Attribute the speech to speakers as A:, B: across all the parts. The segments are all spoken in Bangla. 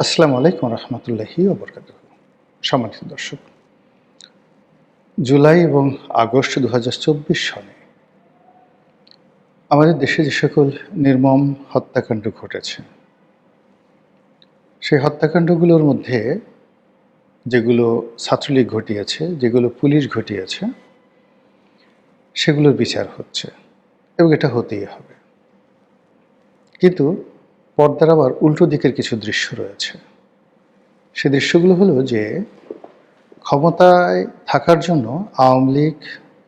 A: আসসালামু আলাইকুম রহমতুল্লাহি ওবরকাতুহু। সম্মানিত দর্শক, জুলাই এবং আগস্ট ২০২৪ সনে আমাদের দেশে যে সকল নির্মম হত্যাকাণ্ড ঘটেছে, সেই হত্যাকাণ্ডগুলোর মধ্যে যেগুলো ছাত্রলীগ ঘটিয়েছে, যেগুলো পুলিশ ঘটিয়েছে, সেগুলোর বিচার হচ্ছে এবং এটা হতেই হবে। কিন্তু পর্দার আবার উল্টো দিকের কিছু দৃশ্য রয়েছে। সে দৃশ্যগুলো হলো যে ক্ষমতায় থাকার জন্য আওয়ামী লীগ,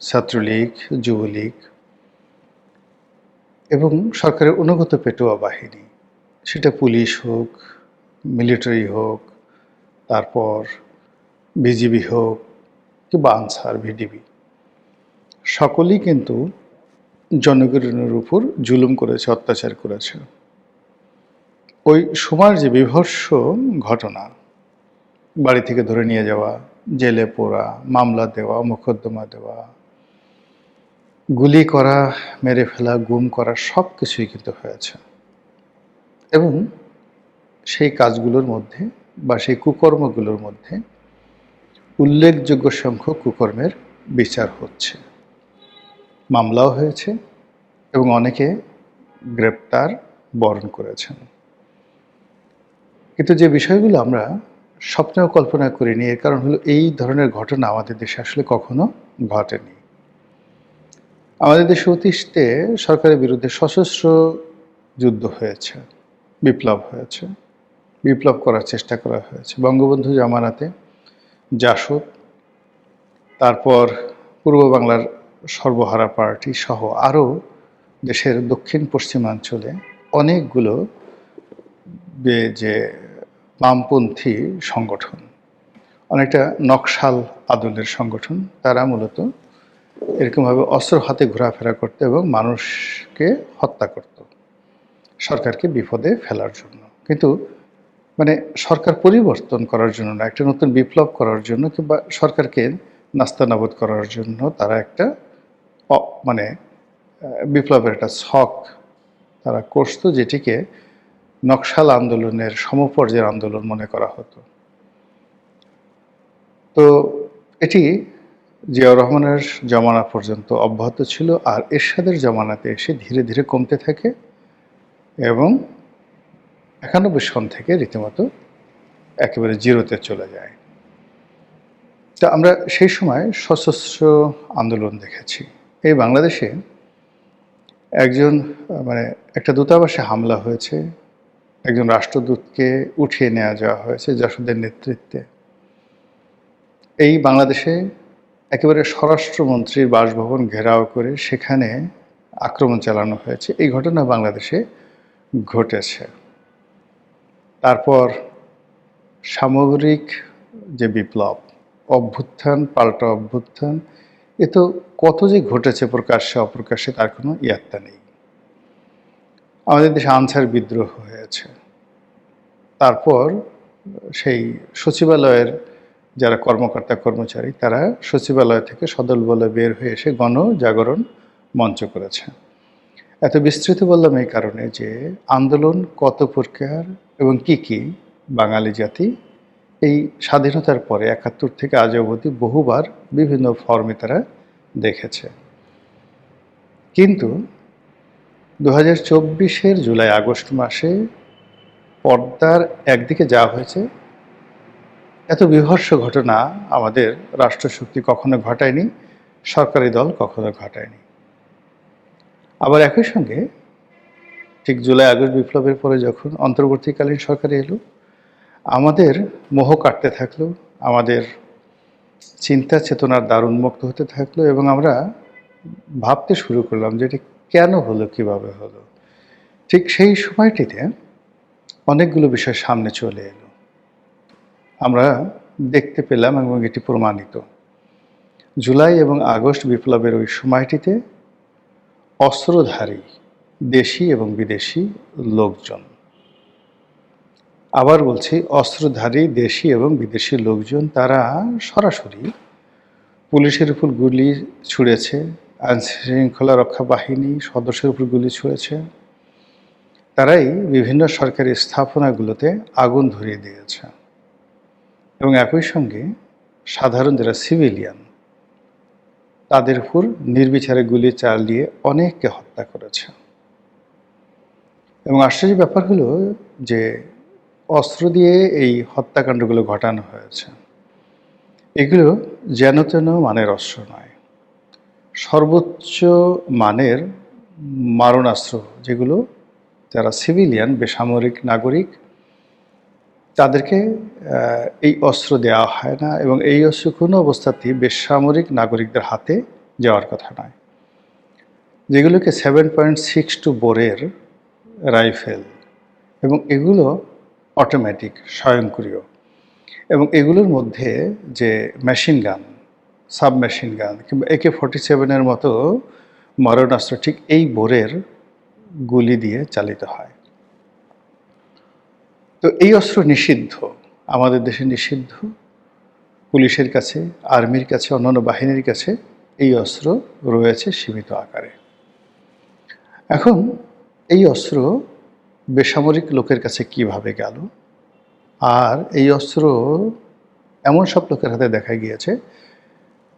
A: ছাত্রলীগ, যুবলীগ এবং সরকারের অনুগত পেটোয়া বাহিনী, সেটা পুলিশ হোক, মিলিটারি হোক, তারপর বিজিবি হোক কিংবা আনসার, ভিডিবি, সকলেই কিন্তু জনগণের উপর জুলুম করেছে, অত্যাচার করেছে। ওই সময়ের যে বীভৎস ঘটনা, বাড়ি থেকে ধরে নিয়ে যাওয়া, জেলে পোড়া, মামলা দেওয়া, মোকদ্দমা দেওয়া, গুলি করা, মেরে ফেলা, গুম করা, সব কিছুই কিন্তু হয়েছে। এবং সেই কাজগুলোর মধ্যে বা সেই কুকর্মগুলোর মধ্যে উল্লেখযোগ্য সংখ্যক কুকর্মের বিচার হচ্ছে, মামলাও হয়েছে এবং অনেকে গ্রেপ্তার বরণ করেছেন। কিন্তু যে বিষয়গুলো আমরা স্বপ্নেও কল্পনা করিনি, এর কারণ হলো এই ধরনের ঘটনা আমাদের দেশে আসলে কখনো ঘটেনি। আমাদের দেশে অতীতে সরকারের বিরুদ্ধে সশস্ত্র যুদ্ধ হয়েছে, বিপ্লব হয়েছে, বিপ্লব করার চেষ্টা করা হয়েছে। বঙ্গবন্ধু জামানাতে জাসদ, তারপর পূর্ব বাংলার সর্বহারা পার্টি সহ আরও দেশের দক্ষিণ পশ্চিমাঞ্চলে অনেকগুলো যে বামপন্থী সংগঠন, অনেকটা নকশাল আদলের সংগঠন, তারা মূলত এরকমভাবে অস্ত্র হাতে ঘোরাফেরা করত এবং মানুষকে হত্যা করত সরকারকে বিপদে ফেলার জন্য। কিন্তু মানে সরকার পরিবর্তন করার জন্য না, একটা নতুন বিপ্লব করার জন্য কিংবা সরকারকে নাস্তানাবুদ করার জন্য তারা একটা মানে বিপ্লবের একটা ছক তারা করত, যেটিকে নকশাল আন্দোলনের সমপর্যায়ের আন্দোলন মনে করা হতো। তো এটি জিয়াউর রহমানের জমানা পর্যন্ত অব্যাহত ছিল, আর এরশাদের জমানাতে এসে ধীরে ধীরে কমতে থাকে এবং ৯১ সন থেকে রীতিমতো একেবারে জিরোতে চলে যায়। তা আমরা সেই সময় সশস্ত্র আন্দোলন দেখেছি। এই বাংলাদেশে একজন একটা দূতাবাসে হামলা হয়েছে, একজন রাষ্ট্রদূতকে উঠিয়ে নেওয়া যাওয়া হয়েছে জাসদের নেতৃত্বে। এই বাংলাদেশে একেবারে স্বরাষ্ট্রমন্ত্রীর বাসভবন ঘেরাও করে সেখানে আক্রমণ চালানো হয়েছে। এই ঘটনা বাংলাদেশে ঘটেছে। তারপর সামগ্রিক যে বিপ্লব, অভ্যুত্থান, পাল্টা অভ্যুত্থান, এ তো কত যে ঘটেছে প্রকাশ্যে অপ্রকাশ্যে তার কোনো ইয়াত্তা নেই। আমাদের দেশে আনসার বিদ্রোহ হয়েছে। তারপর সেই সচিবালয়ের যারা কর্মকর্তা কর্মচারী, তারা সচিবালয় থেকে সদলবলে বের হয়ে এসে গণজাগরণ মঞ্চ করেছে। এত বিস্তৃত বললাম এই কারণে যে আন্দোলন কত প্রকার এবং কি বাঙালি জাতি এই স্বাধীনতার পরে ৭১ থেকে আজ অবধি বহুবার বিভিন্ন ফর্মে তারা দেখেছে। কিন্তু ২০২৪-এর জুলাই আগস্ট মাসে পর্দার একদিকে যা হয়েছে, এত বীভৎস ঘটনা আমাদের রাষ্ট্রশক্তি কখনো ঘটায়নি, সরকারি দল কখনো ঘটায়নি। আবার একই সঙ্গে ঠিক জুলাই আগস্ট বিপ্লবের পরে যখন অন্তর্বর্তীকালীন সরকার এলো, আমাদের মোহ কাটতে থাকলো, আমাদের চিন্তা চেতনার দ্বার উন্মুক্ত হতে থাকলো এবং আমরা ভাবতে শুরু করলাম যে এটি কেন হলো, কিভাবে হলো। ঠিক সেই সময়টিতে অনেকগুলো বিষয় সামনে চলে এলো, আমরা দেখতে পেলাম এবং এটি প্রমাণিত। জুলাই এবং আগস্ট বিপ্লবের ওই সময়টিতে অস্ত্রধারী দেশি এবং বিদেশি লোকজন, আবার বলছি অস্ত্রধারী দেশি এবং বিদেশি লোকজন, তারা সরাসরি পুলিশের উপর গুলি ছুঁড়েছে, আইনশৃঙ্খলা রক্ষা বাহিনী সদস্যের উপর গুলি ছুঁড়েছে, তারাই বিভিন্ন সরকারি স্থাপনাগুলোতে আগুন ধরিয়ে দিয়েছে এবং একই সঙ্গে সাধারণ যারা সিভিলিয়ান তাদের উপর নির্বিচারে গুলি চালিয়ে অনেককে হত্যা করেছে। এবং আশ্চর্য ব্যাপার হলো যে অস্ত্র দিয়ে এই হত্যাকাণ্ডগুলো ঘটানো হয়েছে, এগুলো যেন তেন মানের অস্ত্র নয়, সর্বোচ্চ মানের মারণাস্ত্র, যেগুলো যারা সিভিলিয়ান বেসামরিক নাগরিক তাদেরকে এই অস্ত্র দেওয়া হয় না এবং এই অস্ত্র কোনো অবস্থাতেই বেসামরিক নাগরিকদের হাতে যাওয়ার কথা নয়। যেগুলোকে 7.62 বোরের রাইফেল এবং এগুলো অটোমেটিক স্বয়ংক্রিয় এবং এগুলোর মধ্যে যে মেশিন গান, সাবমেশিন গান কিংবা AK-47 মতো মারণাস্ত্র ঠিক এই বোরের গুলি দিয়ে চালিত হয়। তো এই অস্ত্র নিষিদ্ধ, আমাদের দেশে নিষিদ্ধ, পুলিশের কাছে, আর্মির কাছে, অন্যান্য বাহিনীর কাছে এই অস্ত্র রয়েছে সীমিত আকারে। এখন এই অস্ত্র বেসামরিক লোকের কাছে কিভাবে গেল, আর এই অস্ত্র এমন সব লোকের হাতে দেখা গিয়েছে,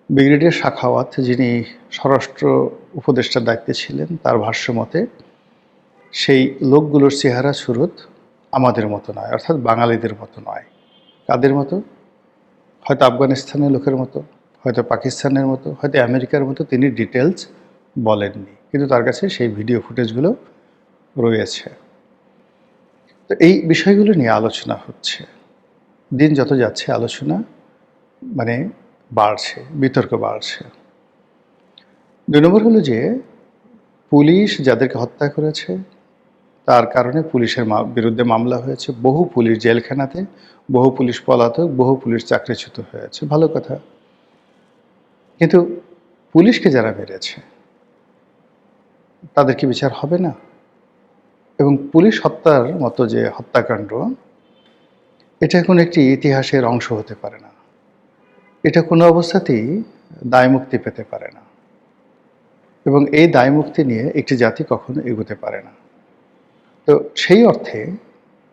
A: ব্রিগেডিয়ার সাখাওয়াত যিনি স্বরাষ্ট্র উপদেষ্টার দায়িত্বে ছিলেন, তার ভাষ্য মতে সেই লোকগুলোর চেহারা সুরত আমাদের মতো নয়, অর্থাৎ বাঙালিদের মতো নয়। কাদের মতো? হয়তো আফগানিস্তানের লোকের মতো, হয়তো পাকিস্তানের মতো, হয়তো আমেরিকার মতো, তিনি ডিটেলস বলেননি, কিন্তু তার কাছে সেই ভিডিও ফুটেজগুলো রয়েছে। তো এই বিষয়গুলো নিয়ে আলোচনা হচ্ছে, দিন যত যাচ্ছে আলোচনা মানে বাড়ছে, বিতর্ক বাড়ছে। 2 নম্বর হলো যে পুলিশ যাদেরকে হত্যা করেছে তার কারণে পুলিশের বিরুদ্ধে মামলা হয়েছে, বহু পুলিশ জেলখানাতে, বহু পুলিশ পলাতক, বহু পুলিশ চাকরিচ্যুত হয়েছে, ভালো কথা। কিন্তু পুলিশকে যারা মেরেছে তাদের কি বিচার হবে না? এবং পুলিশ হত্যার মতো যে হত্যাকাণ্ড, এটা এখন একটি ইতিহাসের অংশ হতে পারে না, এটা কোনো অবস্থাতেই দায়মুক্তি পেতে পারে না এবং এই দায়মুক্তি নিয়ে একটি জাতি কখনো এগোতে পারে না। তো সেই অর্থে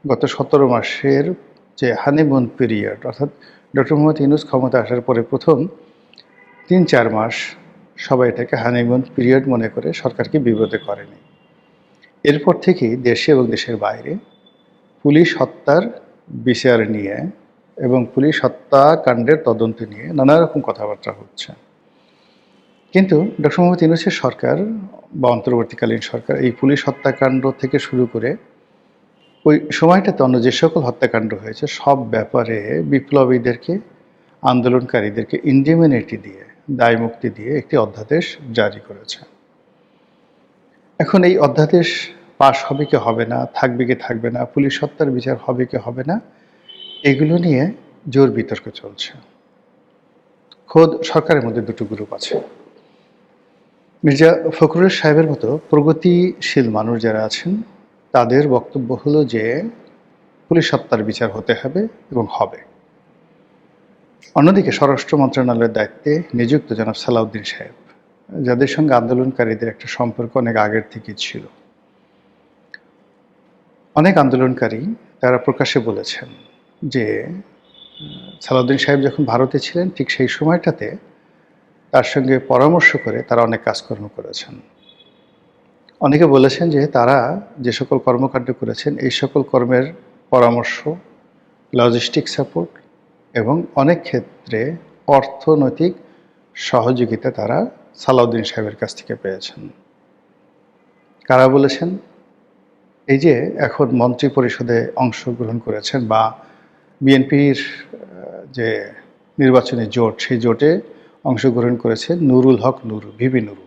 A: গত 17 মাসের যে হানিমুন পিরিয়ড, অর্থাৎ ডক্টর মোহাম্মদ ইউনূস ক্ষমতা আসার পরে প্রথম 3-4 মাস সবাই এটাকে হানিমুন পিরিয়ড মনে করে সরকারকে বিব্রত করেনি। এরপর থেকেই দেশে এবং দেশের বাইরে পুলিশ হত্যার বিচার নিয়ে এবং পুলিশ হত্যাকাণ্ডের তদন্ত নিয়ে নানা রকম কথাবার্তা হচ্ছে। কিন্তু ডক্টর মোহাম্মদ ইউনূসের সরকার বা অন্তর্বর্তীকালীন সরকার এই পুলিশ হত্যাকাণ্ড থেকে শুরু করে ওই সময়টাতে অন্য যে সকল হত্যাকাণ্ড হয়েছে সব ব্যাপারে বিপ্লবীদেরকে, আন্দোলনকারীদেরকে ইন্ডিমিনিটি দিয়ে, দায়মুক্তি দিয়ে একটি অধ্যাদেশ জারি করেছে। এখন এই অধ্যাদেশ পাশ হবে কি হবে না, থাকবে কি থাকবে না, পুলিশ হত্যার বিচার হবে কি হবে না, এগুলো নিয়ে জোর বিতর্ক চলছে। খোদ সরকারের মধ্যে 2টো গ্রুপ আছে। মির্জা ফখরুল সাহেবের মতো প্রগতিশীল মানুষ যারা আছেন তাদের বক্তব্য হলো যে পুলিশ হত্যার বিচার হতে হবে এবং হবে। অন্যদিকে স্বরাষ্ট্র মন্ত্রণালয়ের দায়িত্বে নিযুক্ত জনাব সালাউদ্দিন সাহেব, যাদের সঙ্গে আন্দোলনকারীদের একটা সম্পর্ক অনেক আগের থেকেই ছিল, অনেক আন্দোলনকারী তারা প্রকাশ্যে বলেছেন যে সালাউদ্দিন সাহেব যখন ভারতে ছিলেন ঠিক সেই সময়টাতে তার সঙ্গে পরামর্শ করে তারা অনেক কাজকর্ম করেছেন। অনেকে বলেছেন যে তারা যে সকল কর্মকাণ্ড করেছেন এই সকল কর্মের পরামর্শ, লজিস্টিক সাপোর্ট এবং অনেক ক্ষেত্রে অর্থনৈতিক সহযোগিতা তারা সালাউদ্দিন সাহেবের কাছ থেকে পেয়েছেন। কারা বলেছেন? এই যে এখন মন্ত্রী পরিষদে অংশগ্রহণ করেছেন বা বিএনপির যে নির্বাচনী জোট, সেই জোটে অংশগ্রহণ করেছেন নুরুল হক নুরু, ভিপি নুরু,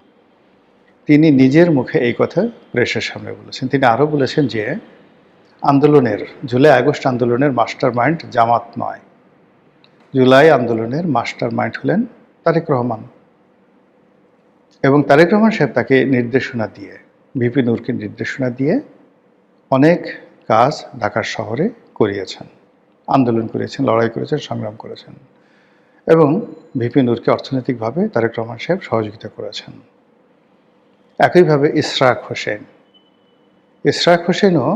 A: তিনি নিজের মুখে এই কথা প্রেসের সামনে বলেছেন। তিনি আরও বলেছেন যে আন্দোলনের, জুলাই আগস্ট আন্দোলনের মাস্টার মাইন্ড জামাত নয়, জুলাই আন্দোলনের মাস্টার মাইন্ড হলেন তারেক রহমান এবং তারেক রহমান সাহেব তাকে নির্দেশনা দিয়ে, ভিপি নূরকে নির্দেশনা দিয়ে অনেক কাজ ঢাকার শহরে করিয়েছেন, আন্দোলন করেছেন, লড়াই করেছেন, সংগ্রাম করেছেন এবং ভিপি নূরকে অর্থনৈতিকভাবে তারেক রহমান সাহেব সহযোগিতা করেছেন। একইভাবে ইশরাক হোসেন, ইশরাক হোসেনও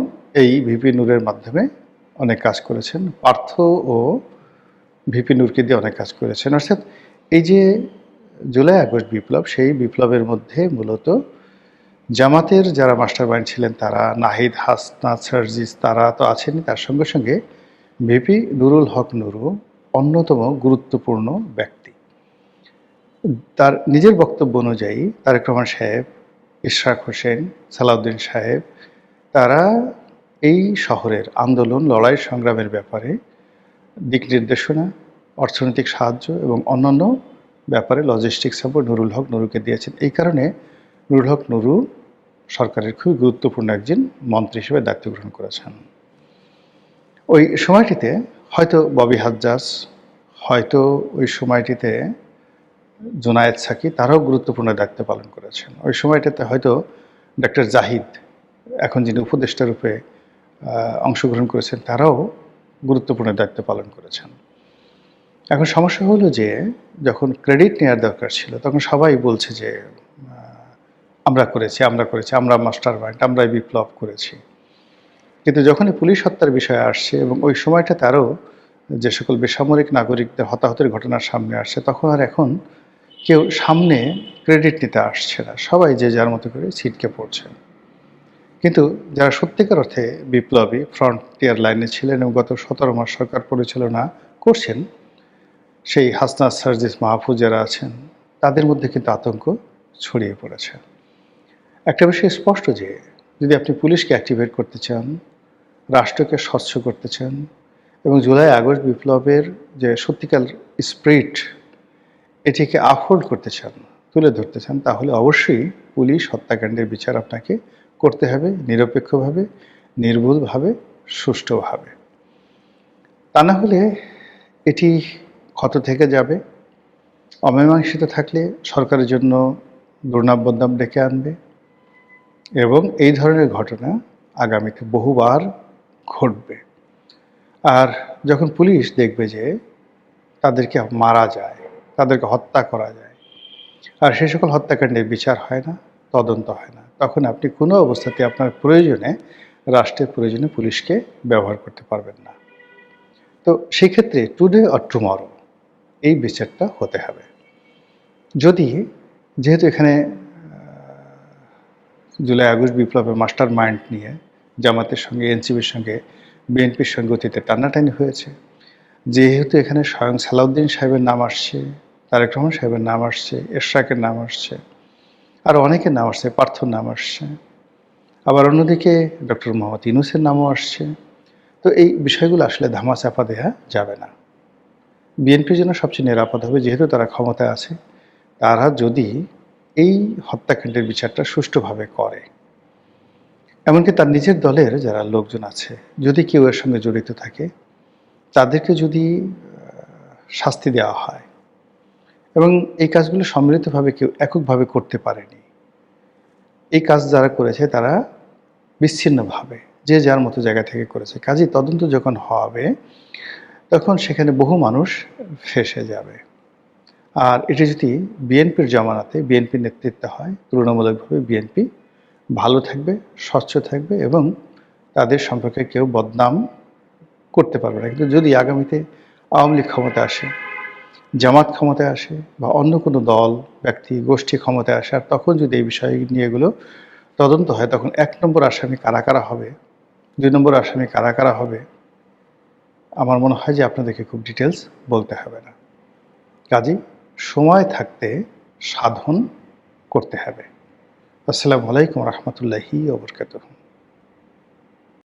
A: এই ভিপি নূরের মাধ্যমে অনেক কাজ করেছেন। পার্থ ও ভিপি নূরকে দিয়ে অনেক কাজ করেছেন। অর্থাৎ এই যে জুলাই আগস্ট বিপ্লব, সেই বিপ্লবের মধ্যে মূলত জামাতের যারা মাস্টার মাইন্ড ছিলেন তারা, নাহিদ, হাসনাত, সার্জিস, তারা তো আছেনই। তার সঙ্গে সঙ্গে ভিপি নুরুল হক নুরু অন্যতম গুরুত্বপূর্ণ ব্যক্তি। তার নিজের বক্তব্য অনুযায়ী তারেক রহমান সাহেব, ইশরাক হোসেন, সালাউদ্দিন সাহেব, তারা এই শহরের আন্দোলন, লড়াই সংগ্রামের ব্যাপারে দিক নির্দেশনা, অর্থনৈতিক সাহায্য এবং অন্যান্য ব্যাপারে লজিস্টিক সাপোর্ট নুরুল হক নুরুকে দিয়েছেন। এই কারণে নুরুল হক নুরু সরকারের খুবই গুরুত্বপূর্ণ একজন মন্ত্রী হিসেবে দায়িত্ব গ্রহণ করেছেন। ওই সময়টিতে হয়তো ববি হাজ্জাজ, হয়তো ওই সময়টিতে জোনায়েদ সাকি, তারাও গুরুত্বপূর্ণ দায়িত্ব পালন করেছেন। ওই সময়টাতে হয়তো ডক্টর জাহিদ, এখন যিনি উপদেষ্টা রূপে অংশগ্রহণ করেছেন, তারাও গুরুত্বপূর্ণ দায়িত্ব পালন করেছেন। এখন সমস্যা হলো যে যখন ক্রেডিট নেওয়ার দরকার ছিল তখন সবাই বলছে যে আমরা করেছি, আমরা মাস্টার মাইন্ড, আমরাই বিপ্লব করেছি। কিন্তু যখনই পুলিশ হত্যার বিষয় আসছে এবং ওই সময়টাতে আরও যে সকল বেসামরিক নাগরিকদের হতাহতের ঘটনার সামনে আসছে, তখন আর এখন কেউ সামনে ক্রেডিট নিতে আসছে না, সবাই যে যার মতো করে ছিটকে পড়ছে। কিন্তু যারা সত্যিকার অর্থে বিপ্লবী, ফ্রন্টিয়ার লাইনে ছিলেন এবং গত 17 মাস সরকার পরিচালনা করছেন, সেই হাসনাত, সার্জিস, মাহফুজ যারা আছেন, তাদের মধ্যে কিন্তু আতঙ্ক ছড়িয়ে পড়েছে। একটা বিষয় স্পষ্ট যে যদি আপনি পুলিশকে অ্যাক্টিভেট করতে চান, রাষ্ট্রকে স্বচ্ছ করতে চান এবং জুলাই আগস্ট বিপ্লবের যে সত্যিকার স্পিরিট, এটিকে আপহোল্ড করতে চান, তুলে ধরতে চান, তাহলে অবশ্যই পুলিশ হত্যাকাণ্ডের বিচার আপনাকে করতে হবে নিরপেক্ষভাবে, নির্ভুলভাবে, সুষ্ঠুভাবে। তা না হলে এটি ক্ষত থেকে যাবে, অমীমাংসিত থাকলে সরকারের জন্য দুর্নাম বদনাম ডেকে আনবে এবং এই ধরনের ঘটনা আগামীতে বহুবার ঘটবে। আর যখন পুলিশ দেখবে যে তাদেরকে মারা যায়, তাদেরকে হত্যা করা যায়, আর সেই সকল হত্যাকাণ্ডের বিচার হয় না, তদন্ত হয় না, তখন আপনি কোনো অবস্থাতে আপনার প্রয়োজনে, রাষ্ট্রের প্রয়োজনে পুলিশকে ব্যবহার করতে পারবেন না। তো সেক্ষেত্রে টুডে অর টুমরো এই বিচারটা হতে হবে। যদি যেহেতু এখানে জুলাই আগস্ট বিপ্লবের মাস্টার মাইন্ড নিয়ে জামাতের সঙ্গে, এনসিপির সঙ্গে, বিএনপির সঙ্গে অতীতে টানাটানি হয়েছে, যেহেতু এখানে স্বয়ং সালাউদ্দিন সাহেবের নাম আসছে, তারেক রহমান সাহেবের নাম আসছে, এরশাকের নাম আসছে, আর অনেকের নাম আসছে, পার্থর নাম আসছে, আবার অন্যদিকে ডক্টর মোহাম্মদ ইউনূসের নামও আসছে। তো এই বিষয়গুলো আসলে ধামাচাপা দেওয়া যাবে না। বিএনপির জন্য সবচেয়ে নিরাপদ হবে, যেহেতু তারা ক্ষমতায় আছে, তারা যদি এই হত্যাকাণ্ডের বিচারটা সুষ্ঠুভাবে করে, এমনকি তার নিজের দলের যারা লোকজন আছে, যদি কেউ এর সঙ্গে জড়িত থাকে, তাদেরকে যদি শাস্তি দেওয়া হয় এবং এই কাজগুলো সম্মিলিতভাবে কেউ এককভাবে করতে পারেনি, এই কাজ যারা করেছে তারা বিচ্ছিন্নভাবে যে যার মতো জায়গা থেকে করেছে, কাজেই তদন্ত যখন হবে তখন সেখানে বহু মানুষ ফেঁসে যাবে। আর এটি যদি বিএনপির জমানাতে, বিএনপির নেতৃত্বে হয়, তুলনামূলকভাবে বিএনপি ভালো থাকবে, স্বচ্ছ থাকবে এবং তাদের সম্পর্কে কেউ বদনাম করতে পারবে না। কিন্তু যদি আগামীতে আওয়ামী লীগ ক্ষমতায় আসে, জামাত ক্ষমতায় আসে বা অন্য কোনো দল, ব্যক্তি, গোষ্ঠী ক্ষমতায় আসে, আর তখন যদি এই বিষয় নিয়ে এগুলো তদন্ত হয়, তখন 1 নম্বর আসামি কারা কারা হবে, 2 নম্বর আসামি কারা কারা হবে, আমার মনে হয় যে আপনাদেরকে খুব ডিটেলস বলতে হবে না। কাজেই সময় থাকতে সাধন করতে হবে। আসসালামু আলাইকুম রহমতুল্লাহি ওয়া বারাকাতুহু।